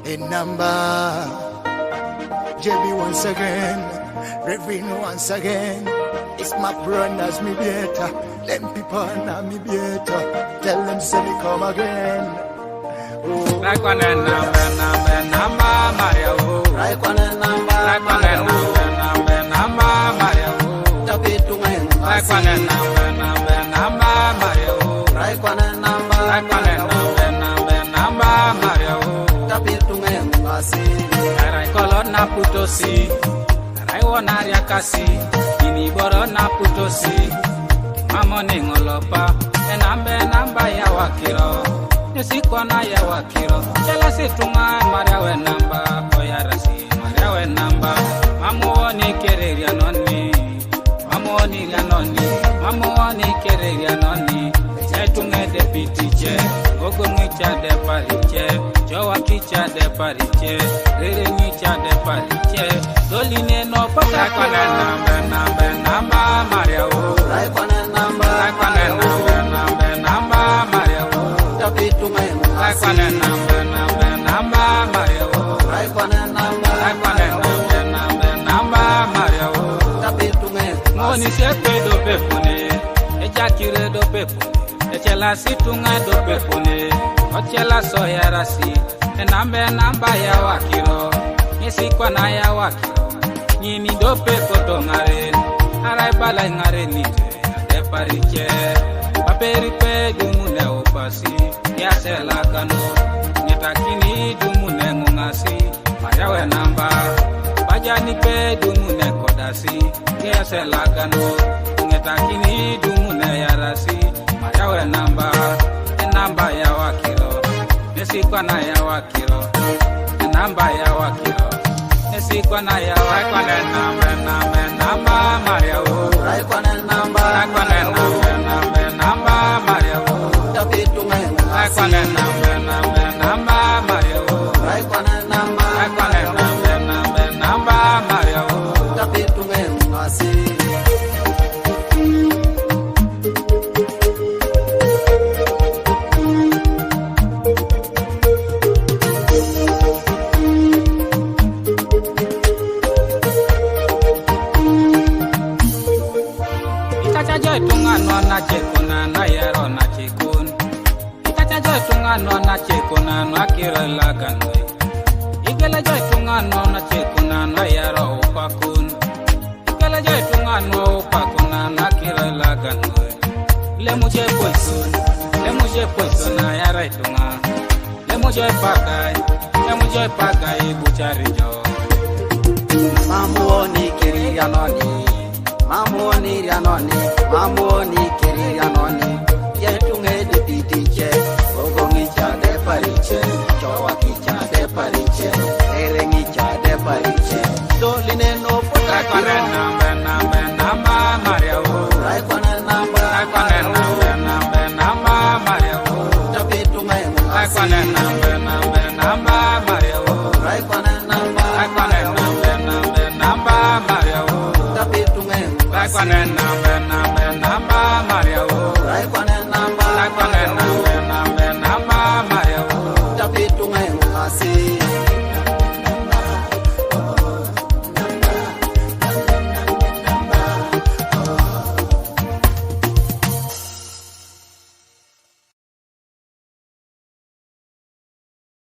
Enamba, JB once again, Reven once again. It's my brothers, me better. Them people now me better. Tell them say me come again. Oh. Right one and number, Mario. Right one and number, right one and number, Mario. Tapitu men. Right one and number, Mario. Right one and number, right one and number, Mario. Tapitu men. Asi. Arai kolon na putosi. Arai wonaria kasi. Ini boro na putosi. Mamone ngolopa. Enamba ya wakiro. Nisikwana ya wakiro. Chala situnga Maria we namba. Koyarasi Maria we namba. Mamuoni kereria noni. Mamuoni la noni. Mamuoni kereria noni. Zetunga de pitiche. Gogo ngicha de pariche. Jowa kicha de pariche. Rere ngicha de pariche. Doline no paka. Raikwana namba Maria o. Raikwana namba. Raikwana namba Maria o. Tapitu men. Raikwana namba Maria o. Raikwana namba. Raikwana namba Maria o. Tapitu men. Moni sepe do pepone. Ejakire do pepone. Echela situnga do pepone. Ochela soyarasi. Enamba ya wakiro. Nisikwana ya wakiro. Nini do pepo do ngaren. Arai bala ngaren nite. Ade pariche. Paperi pe dumune opasi. Yasela kano. Nyetakini dumune ngungasi. Maria we namba. Bajani pe dumune kodasi. Yasela kano. Nyetakini dumune yarasi. Maria we namba. Enamba ya wakiro. Nesikwana ya wakiro. Enamba ya wakiro. Nesikwana ya wakiro. Namba Maria o. Raikwana namba. Raikwana namba Maria o. Tapitu men. Raikwana namba Maria o. Raikwana namba. Raikwana namba Maria o. Tapitu men. Asi. Na yero na chikun. Itacha joy tunga no na chikuna no akira laganwe. Igela joy tunga no na chikuna no yero upakun. Igela joy tunga no upakuna no akira laganwe. Le muje poison na yara tunga. Le muje pagai buchari jo. Mamuoni kiriya noni. Mamuoni rianoni. Mamuoni kiriya noni. Yetunge de pitiche. Ogongicha de pariche. Jowa kicha de pariche. Erengicha de pariche. Doline no puta. Raikwana namba Maria o. Raikwana namba. Raikwana namba Maria o. Tapitu men. Raikwana namba